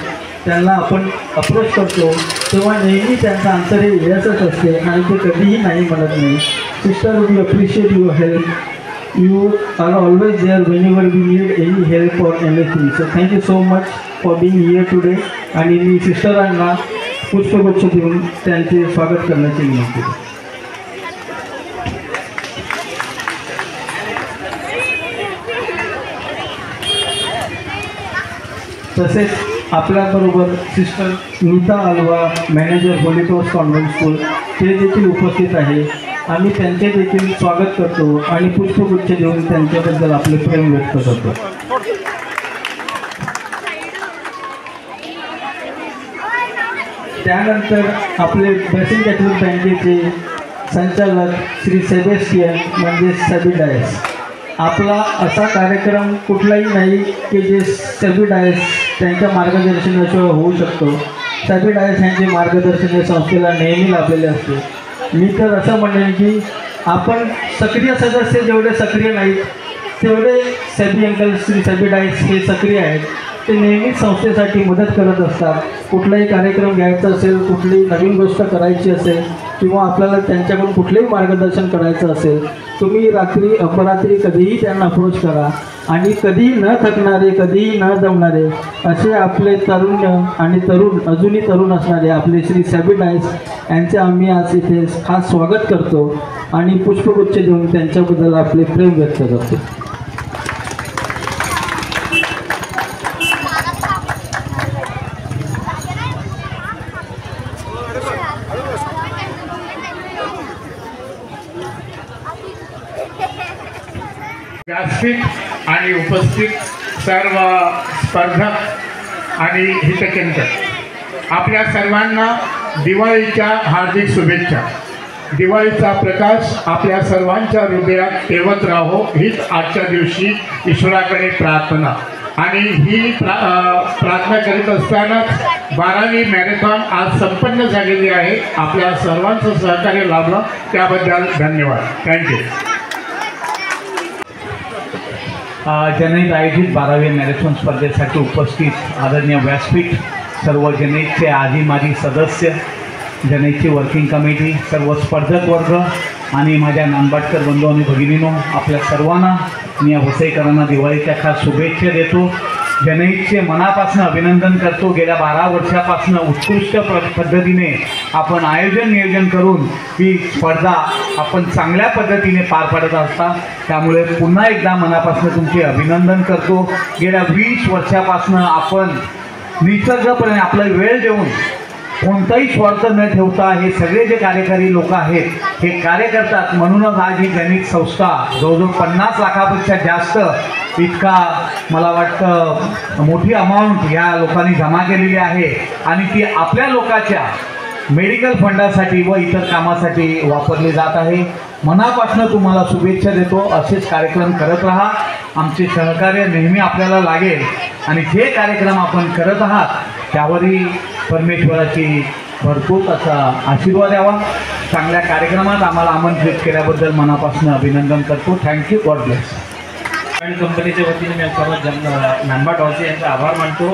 त्यांना आपण अप्रोच करतो तेव्हा नेहमी त्यांचा आन्सर हे येसच असते आणि ते कधीही नाही म्हणत नाही. Sister, we appreciate your help. You are always there whenever we need any help or anything. So thank you so much for being here today. आणि मी सिस्टरांना पुष्पगुच्छ देऊन त्यांचे स्वागत करण्याची विनंती करतो. तसेच आपल्याबरोबर सिस्टर नीता अलवा, manager Holy cross convent school, ते देखील उपस्थित आहे. आम्ही त्यांचे देखील स्वागत करतो आणि पुष्पगुच्छ देऊन त्यांच्याबद्दल आपले प्रेम व्यक्त करतो. त्यानंतर आपले बेसिन कॅथलिक बँकेचे संचालक श्री सेबेस्टियन म्हणजे सबी डायस. आपला असा कार्यक्रम कुठलाही नाही की जे सबी डायस त्यांच्या मार्गदर्शनाशिवाय होऊ शकतो. सबी डायस यांचे मार्गदर्शन या संस्थेला नेहमी लाभलेले असते. मी तर असं म्हणेन की आपण सक्रिय सदस्य जेवढे सक्रिय नाहीत तेवढे सबी अंकल श्री सबी डायस हे सक्रिय आहेत. ते नेहमीच संस्थेसाठी मदत करत असतात. कुठलाही कार्यक्रम घ्यायचा असेल, कुठलीही नवीन गोष्ट करायची असेल किंवा आपल्याला त्यांच्याकडून कुठलेही मार्गदर्शन करायचं असेल, तुम्ही रात्री अपरात्री कधीही त्यांना अप्रोच करा आणि कधीही न थकणारे, कधीही न दमणारे असे आपले तरुण आणि अजूनही तरुण असणारे आपले श्री सबी डायस यांचे आम्ही आज इथे खास स्वागत करतो आणि पुष्पगुच्छ देऊन त्यांच्याबद्दल आपले प्रेम व्यक्त करतो.
व्यासपीठ आणि उपस्थित सर्व स्पर्धक आणि हितचिंतक, आपल्या सर्वांना दिवाळीच्या हार्दिक शुभेच्छा. दिवाळीचा प्रकाश आपल्या सर्वांच्या हृदयात तेवत राहो हीच आजच्या दिवशी ईश्वराकडे प्रार्थना. आणि ही प्रार्थना करीत असतानाच 12वी मॅरेथॉन आज संपन्न झालेली आहे. आपल्या सर्वांचं सहकार्य लाभलं त्याबद्दल धन्यवाद. थँक्यू.
जनहित आयोजित 12वी मॅरेथॉन स्पर्धेसाठी उपस्थित आदरणीय व्यासपीठ, सर्व जनहितचे आधी माजी सदस्य, जनहितची वर्किंग कमिटी, सर्व स्पर्धक वर्ग आणि माझ्या नांदबाटकर बंधू आणि भगिनींनो, आपल्या सर्वांना मी या वसईकरांना दिवाळीच्या खास शुभेच्छा देतो. जनहितचे मनापासून अभिनंदन करतो. गेल्या 12 वर्षापासून उत्कृष्ट पद्धतीने आपण नियोजन करून ही स्पर्धा आपण चांगल्या पद्धतीने पार पाडत असता. त्यामुळे पुन्हा एकदा मनापासून तुमचे अभिनंदन करतो. गेल्या 20 वर्षापासून आपण निसर्गपणे आपला वेळ देऊन कोणताही स्वार्थ न ठेवता हे सगळे जे कार्यकारी लोक आहेत हे कार्य करतात. म्हणूनच आज ही जनहित संस्था जवळजवळ 50 लाखापेक्षा जास्त इतका मला वाटतं मोठी अमाऊंट या लोकांनी जमा केलेली आहे आणि ती आपल्या लोकांच्या मेडिकल फंडासाठी व इतर कामासाठी वापरले जात आहे. मनापासून तुम्हाला शुभेच्छा देतो. असेच कार्यक्रम करत राहा. आमचे सहकार्य नेहमी आपल्याला लागेल आणि जे कार्यक्रम आपण करत आहात त्यावरही परमेश्वराची भरपूर असा आशीर्वाद यावा. चांगल्या कार्यक्रमात आम्हाला आमंत्रित केल्याबद्दल मनापासून अभिनंदन करतो. थँक्यू. God bless.
आणि कंपनीच्या वतीने मी सर्व नानबाट हॉलचे यांचा आभार मानतो.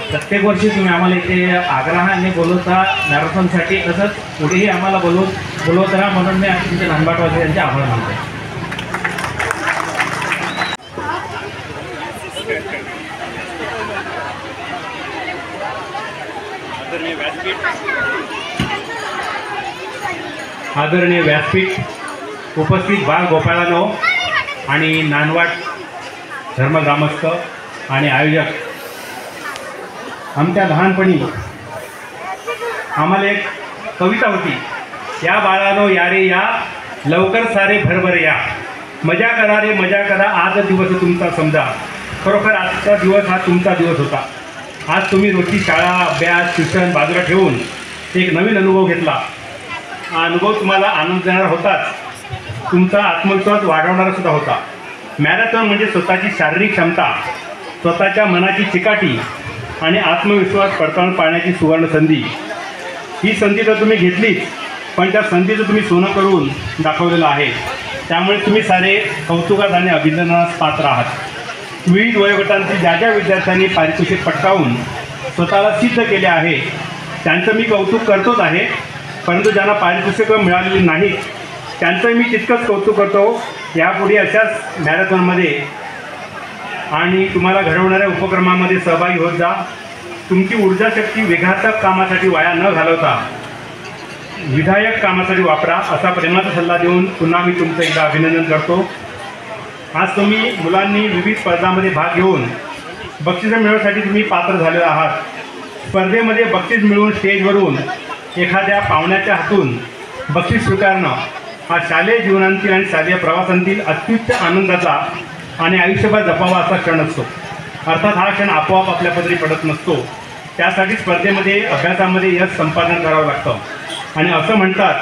प्रत्येक वर्षी तुम्ही आम्हाला इथे आग्रहाने बोलवता मॅरेथॉनसाठी, तसंच पुढेही आम्हाला बोलवत राहा म्हणून मी तुमच्या नानबाट हॉलचे यांचे आभार मानतो. आदरणीय व्यासपीठ उपस्थित बाल गोपाळांनो आणि नानवाट धर्म ग्रामस्थ आणि आयोजक, आमच्या लहानपणी आम्हाला एक कविता होती. या बाळानो या रे या, लवकर सारे भरभर या, मजा करा रे मजा करा, आज दिवस तुमचा समजा. खरोखर आजचा दिवस हा तुमचा दिवस होता. आज तुम्ही रोजची शाळा, अभ्यास, शिक्षण बाजूला ठेवून एक नवीन अनुभव घेतला. हा अनुभव तुम्हाला आनंद देणारा होताच, तुमचा आत्मविश्वास वाढवणारा सुद्धा होता. मॅरेथॉन म्हणजे स्वतःची शारीरिक क्षमता, स्वतःच्या मनाची चिकाटी आणि आत्मविश्वास पडताळून पाहण्याची सुवर्ण संधी. ही संधी तर तुम्ही घेतलीच, पण त्या संधीचं तुम्ही सोनं करून दाखवलेलं आहे. त्यामुळे तुम्ही सारे कौतुकात आणि अभिनंदनास पात्र आहात. विविध वयोगटांतील ज्या ज्या विद्यार्थ्यांनी पारितोषिक पटकावून स्वतःला सिद्ध केले आहे त्यांचं मी कौतुक करतोच आहे, परंतु ज्यांना पारितोषिकं मिळालेली नाहीत त्यांचं मी तितकंच कौतुक करतो. यापुढे अशाच मॅरेथॉनमध्ये आणि तुम्हाला घडवणाऱ्या उपक्रमामध्ये सहभागी होत जा. तुमची ऊर्जाशक्ती विघातक कामासाठी वाया न घालवता विधायक कामासाठी वापरा, असा प्रेमाचा सल्ला देऊन पुन्हा मी तुमचं एकदा अभिनंदन करतो. आज तुम्ही मुलांनी विविध स्पर्धांमध्ये भाग घेऊन बक्षिसं मिळवण्यासाठी तुम्ही पात्र झालेले आहात. स्पर्धेमध्ये बक्षीस मिळवून स्टेजवरून एखाद्या पाहुण्याच्या हातून बक्षीस स्वीकारणं हा शालेय जीवनांतील आणि शालेय प्रवासांतील अत्युच्च आनंदाचा आणि आयुष्यभर जपावा असा क्षण असतो. अर्थात हा क्षण आपोआप आपल्या पदरी पडत नसतो. त्यासाठी स्पर्धेमध्ये अभ्यासामध्ये यश संपादन करावं लागतं. आणि असं म्हणतात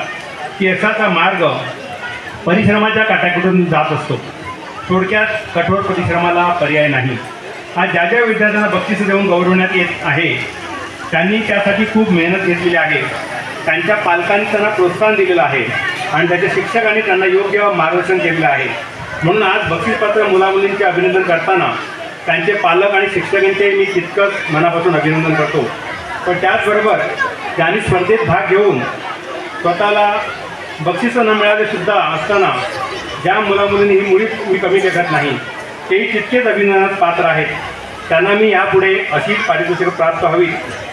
की यशाचा मार्ग परिश्रमाच्या काट्याकडून जात असतो. थोडक्यात कठोर परिश्रमाला पर्याय नाही. आज ज्या ज्या विद्यार्थ्यांना बक्षीस देऊन गौरवण्यात येत आहे त्यांनी त्यासाठी खूप मेहनत घेतलेली आहे. त्यांच्या पालकांनी त्यांना प्रोत्साहन दिलेलं आहे आणि त्याच्या शिक्षकांनी त्यांना योग्य मार्गदर्शन केलेलं आहे. म्हणून आज बक्षीसपात्र मुलामुलींचे अभिनंदन करताना त्यांचे पालक आणि शिक्षकांचे मी तितकंच मनापासून अभिनंदन करतो. पण त्याचबरोबर ज्यांनी स्पर्धेत भाग घेऊन स्वतःला बक्षिसं न मिळालेसुद्धा असताना ज्या मुलामुलींनी ही मुळीच मी कमी लेखत नाही तेही तितकेच अभिनंदनास पात्र आहेत. त्यांना मी यापुढे अशीच पारितोषिकं प्राप्त व्हावी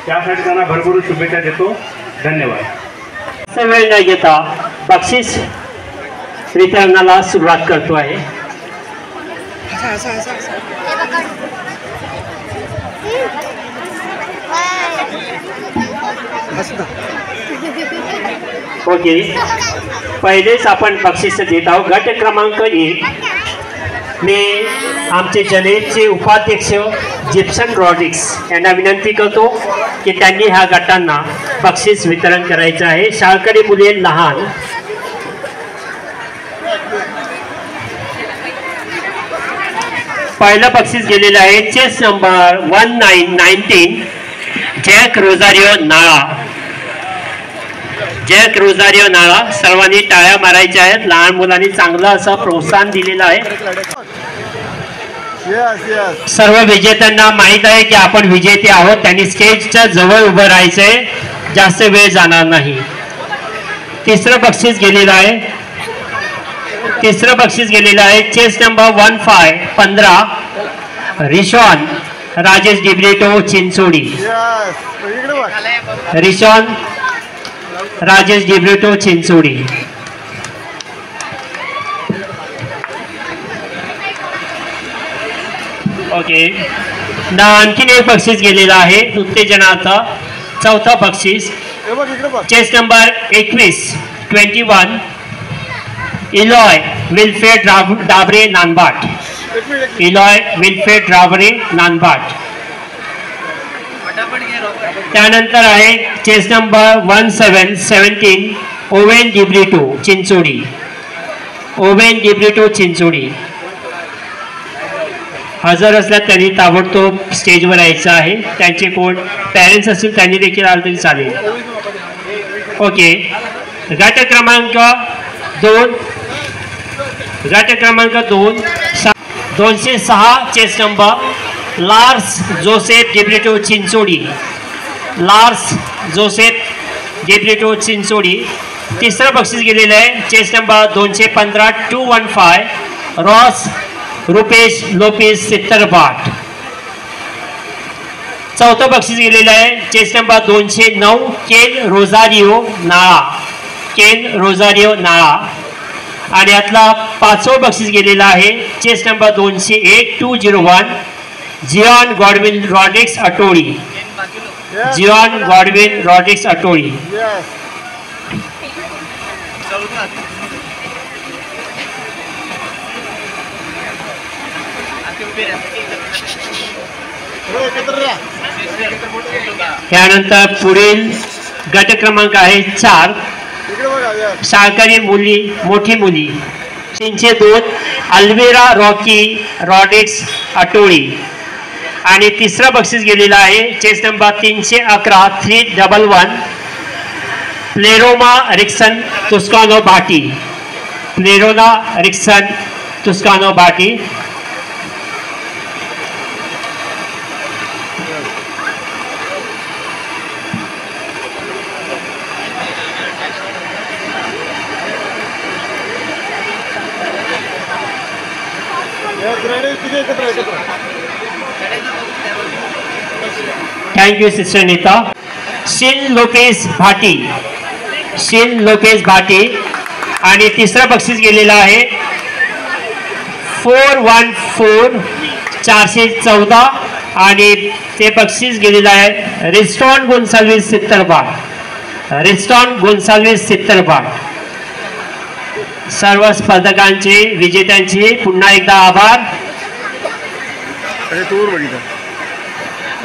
त्यासाठी त्यांना भरभरून शुभेच्छा देतो. धन्यवाद.
वेळ न घेता बक्षीस वितरणाला सुरुवात करतो आहे. ओके, पहिलेच आपण बक्षीस देत आहोत. गट क्रमांक 1 मी आमचे जनतेचे उपाध्यक्ष जिप्सन रॉड्रिक्स यांना विनंती करतो की त्यांनी ह्या गटांना बक्षीस वितरण करायचं आहे. शाळकरी मुले लहान पहिलं बक्षीस गेलेलं आहे. Chess number 1919 Jack Rosario Nala. Jack Rosario Nala. सर्वांनी टाळ्या मारायच्या आहेत. लहान मुलांनी चांगलं असं प्रोत्साहन दिलेलं आहे. सर्व विजेत्यांना माहीत आहे की आपण विजेते आहोत. त्यांनी स्टेजच्या जवळ उभं राहायचंय, जास्त वेळ जाणार नाही. तिसरं बक्षीस गेलेलं आहे. Chess number 15 Rishon Rajesh D'Britto Chinchodi. Rishon Rajesh D'Britto Chinchodi. Okay, आणखीन एक बक्षीस गेलेलं आहे उत्तेजनाचा. चौथा बक्षीस chess number 21 Eloy Wilfred Dabre Nanbhat. त्यानंतर आहे chess number 1717 Owen D'Britto Chinchodi. Owen D'Britto Chinchodi हजर असल्यास त्यांनी ताबडतोब स्टेजवर यायचं आहे. त्यांचे कोण पॅरेंट्स असतील त्यांनी देखील आलं तरी चालेल. ओके. गट क्रमांक 2 206 chess number Lars Joseph D'Britto Chinchodi. Lars Joseph D'Britto Chinchodi. तिसरं बक्षीस गेलेलं आहे chess number 215 215 Ross Rupesh Lopes Sittarbat. चौथं बक्षीस गेलेलं आहे chess number 209 Ken Rosario Nala. Ken Rosario Nala. आणि यातला 5वं बक्षीस गेलेलं आहे chess number 201 201 Zion Godwin Rodrigues Atoli. Zion Godwin Rodrigues Atoli. त्यानंतर पुढील गट क्रमांक आहे 4 शाळकरी मुली मोठी मुली 302 अल्वेरा रॉकी रॉड्रिक्स अटोळी. आणि तिसरं बक्षीस गेलेलं आहे chess number 311 311 Pleroma Rixon Tuscano Bati. Pleroma Rixon Tuscano Bati. Thank you sister Neeta. Shin Lopes Bhati. Shin Lopes Bhati. आणि तिसरं बक्षीस गेलेलं आहे 414 414 आणि ते बक्षीस गेलेलं आहे रिस्टॉन गोन्साल्विस सित्तरबाट. रिस्टॉन गोन्साल्विस सित्तरबाट. सर्व स्पर्धकांचे विजेत्यांचे पुन्हा एकदा आभार.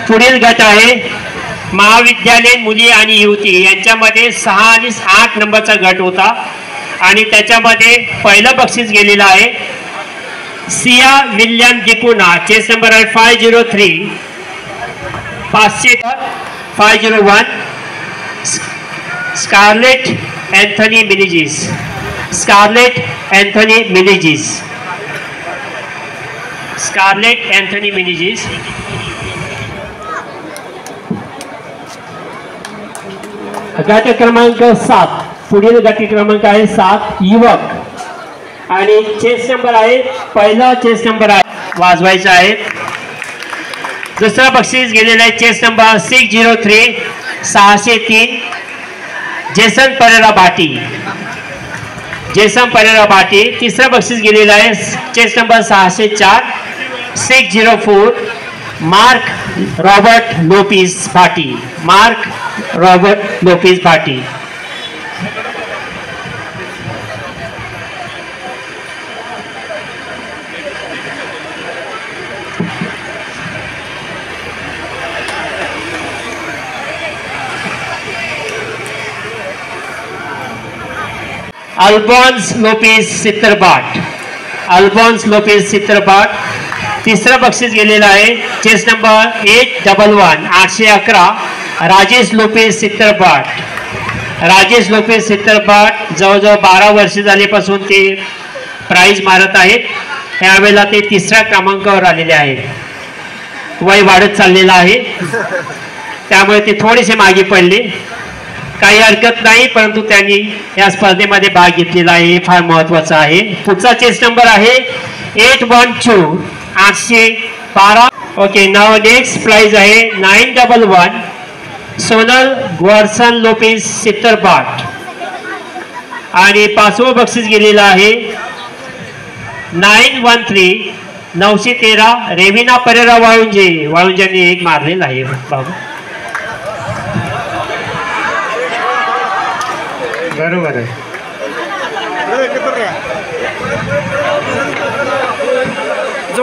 पुढील गट आहे महाविद्यालयीन मुली आणि युवती यांच्यामध्ये 6 आणि 8 नंबरचा गट होता आणि त्याच्यामध्ये पहिलं बक्षीस गेलेलं आहे Siya William D'Penha. Chess number आहे 503 501 Scarlett Anthony Menezes. Scarlett Anthony Menezes. Scarlett Anthony Menezes. गट क्रमांक 7 पुढील गट क्रमांक आहे 7 युवक आणि चेस नंबर आहे पहिला चेस नंबर आहे वाजवायचा आहे. दुसरा बक्षीस गेलेला आहे chess number 603 603 Jason Pereira Bhati. Jason Pereira Bhati. तिसरा बक्षीस गेलेला आहे chess number 604 604 Mark Robert Lopes Bhati. Mark Robert Lopes Bhati. Alphonse Lopes Sittarbat. Alphonse Lopes Sittarbat. तिसरं बक्षीस गेलेलं आहे चेस नंबर 811 811 राजेश लोपेस सित्तरबाट. राजेश लोपेस सित्तरबाट जवळजवळ 12 वर्ष झाल्यापासून ते प्राइज मारत आहेत. यावेळेला ते 3ऱ्या क्रमांकावर आलेले आहेत. वय वाढत चाललेलं आहे त्यामुळे ते थोडेसे मागे पडले. काही हरकत नाही परंतु त्यांनी या स्पर्धेमध्ये भाग घेतलेला आहे हे फार महत्वाचं आहे. पुढचा चेस नंबर आहे 812 812. ओके. नाव नेक्स्ट प्राइज आहे 911 सोनल ग्वारसन लोपेस सित्तरबाट आणि 5वं बक्षीस गेलेलं आहे 913 913 रेविना परेरा वाळुंजे. वाळुंजेने एक मारलेला आहे बाबू. बरोबर आहे.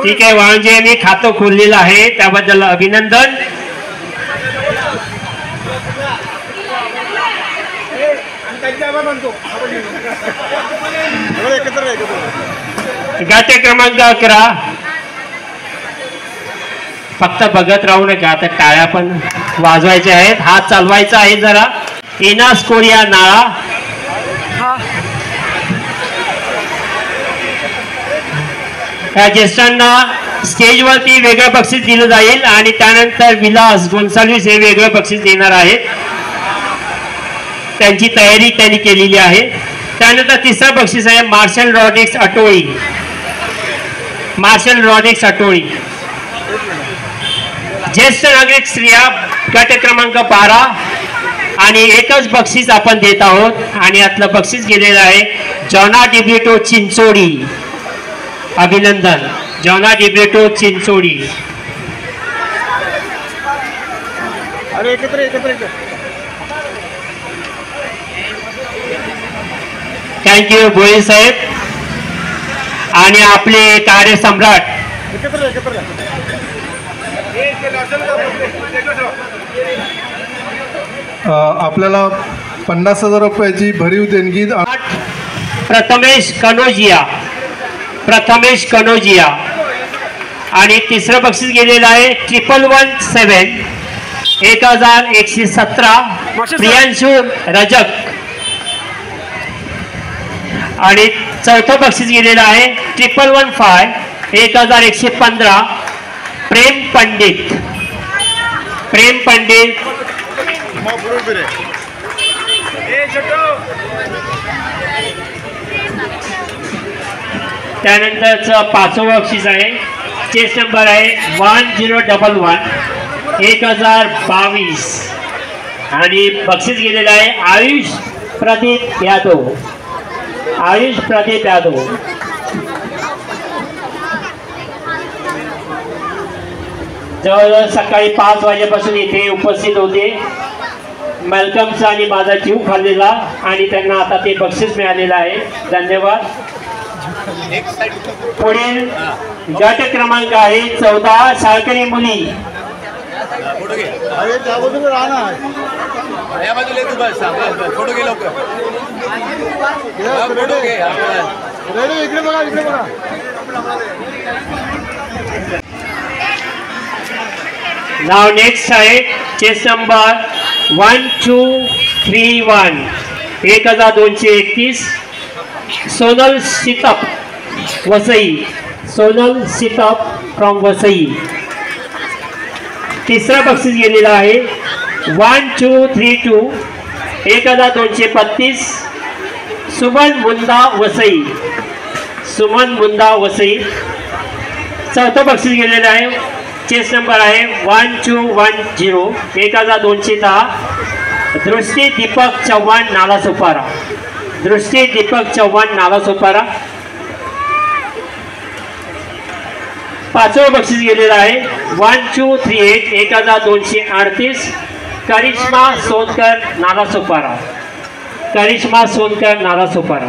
ठीक आहे. वाळुंजे यांनी खातं खोललेलं आहे त्याबद्दल अभिनंदन. गट क्रमांक 11 फक्त बघत राहू नका, आता टाळ्या पण वाजवायच्या आहेत, हात चालवायचा आहे जरा. इनास कोरिया नाळा, या ज्येष्ठांना स्टेजवरती वेगळं बक्षीस दिलं जाईल आणि त्यानंतर विलास गोन्साल्विस हे वेगळं बक्षीस देणार आहेत. त्यांची तयारी त्यांनी केलेली आहे. त्यानंतर तिसरं बक्षीस आहे मार्शल रॉड्रिक्स अटोळी. मार्शल रॉड्रिक्स अटोळी ज्येष्ठ नागरिक स्त्रिया गट क्रमांक 12 आणि एकच बक्षीस आपण देत आहोत आणि यातलं बक्षीस गेलेलं आहे जॉना डिब्रिटो चिंचोडी. अभिनंदन जॉना डिब्रिटो चिंचोडी. थँक्यू भोई साहेब. आणि आपले कार्यसम्राट
आपल्याला 50,000 रुपयाची भरीव देणगी.
प्रथमेश कनोजिया. प्रथमेश कनोजिया. आणि तिसरं बक्षीस गेलेलं आहे 1117 1117 प्रियांशु रजक. आणि चौथं बक्षीस गेलेलं आहे 1115 1115 प्रेम पंडित. प्रेम पंडित. त्यानंतरचं पाचवं बक्षीस आहे, चेस नंबर आहे 1011 1022 आणि बक्षीस गेलेलं आहे आयुष प्रदीप यादव. आयुष प्रदीप यादव. जवळजवळ सकाळी 5 वाजेपासून इथे उपस्थित होते. मेलकमचा आणि माझा जीव खाल्लेला आणि त्यांना आता ते बक्षीस मिळालेलं आहे. धन्यवाद. पुढील गट क्रमांक आहे 14 शाळकरी मुली. नाव नेक्स्ट आहे chess number 1231 1231 Sonal Seetap Vasai. Sonal Seetap from Vasai. तिसरं बक्षीस गेलेलं आहे 1232 1232 सुमन मुंदा वसई. सुमन मुंदा वसई. चौथं बक्षीस गेलेलं आहे चेस नंबर आहे 1210 1210 दृष्टी दीपक चव्हाण नालासोपारा. दृष्टी दीपक चव्हाण नालासोपारा. पाचवं बक्षीस गेलेलं आहे 1238 1238 करिश्मा सोनकर नालासोपारा. करिश्मा सोनकर नालासोपारा.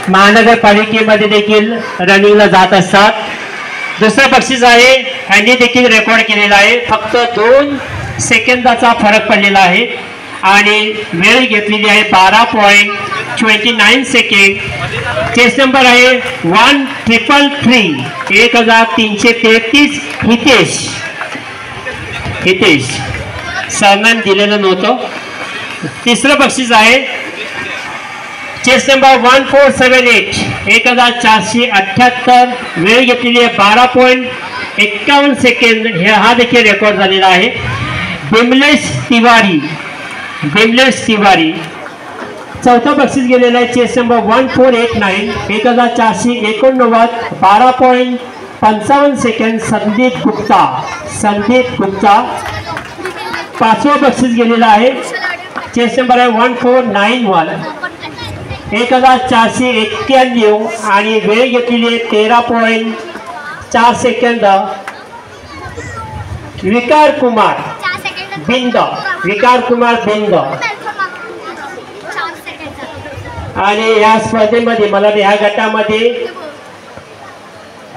महानगरपालिकेमध्ये देखील रनिंगला जात असतात. दुसरं बक्षीस आहे ह्यांनी देखील रेकॉर्ड केलेला आहे. फक्त 2 सेकंदाचा फरक पडलेला आहे आणि वेळ घेतलेली आहे 12.29 सेकंड. चेस नंबर आहे 1333 1333 हितेश. हितेश सरनेम दिलेलं नव्हतं. तिसरं बक्षीस आहे चेस नंबर 1478 1478 वेळ घेतलेली आहे 12.51 सेकंड. हा देखील रेकॉर्ड झालेला आहे. बिमलेश तिवारी. बिमलेश तिवारी. चौथं बक्षीस गेलेलं आहे chess number 1489 1489 12.55 second Sandeep Gupta. Sandeep Gupta. पाचवं बक्षीस गेलेलं आहे चेस नंबर आहे 1491 1491 आणि वेळ घेतलेली आहे 13.4 सेकंद. विकार कुमार. बिंद, विकार कुमार बिंद. आणि या स्पर्धेमध्ये मला ह्या गटामध्ये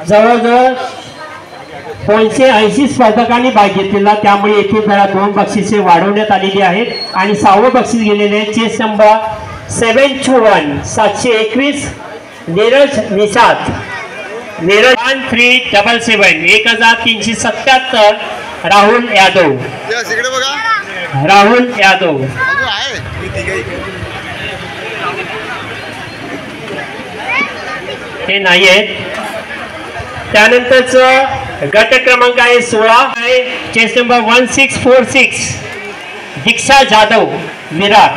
जवळजवळ 280 स्पर्धकांनी भाग घेतलेला, त्यामुळे येथे जरा 2 बक्षिसे वाढवण्यात आलेली आहेत. आणि 6वं बक्षीस गेलेले आहे चेस नंबर 721 721 नीरज निषाद. नीरज 1377 1377 राहुल यादव. राहुल यादव हे नाही आहेत. त्यानंतरच गट क्रमांक आहे 16 आहे चेस नंबर 1646 दीक्षा जाधव विरार.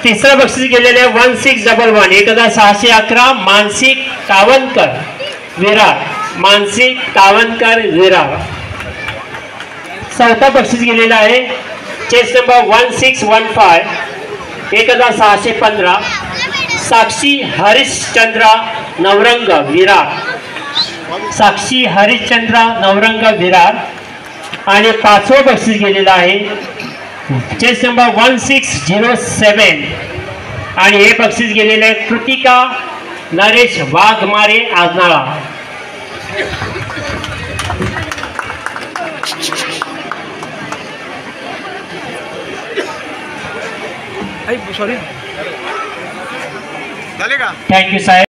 तिसरं बक्षीस गेलेले आहे 1611 1611 मानसी कावनकर विरार. मानसी कावनकर विरार. चौथा बक्षीस गेलेला आहे चेस नंबर 1615 1615 साक्षी हरिश्चंद्र नवरंग विरार. साक्षी हरिश्चंद्र नवरंग विरार. आणि 5वं बक्षीस गेलेलं आहे चेस नंबर 1607 आणि हे बक्षीस गेलेले आहे कृतिका नरेश वाघमारे आजनाळा.
सॉरी
थँक्यू साहेब.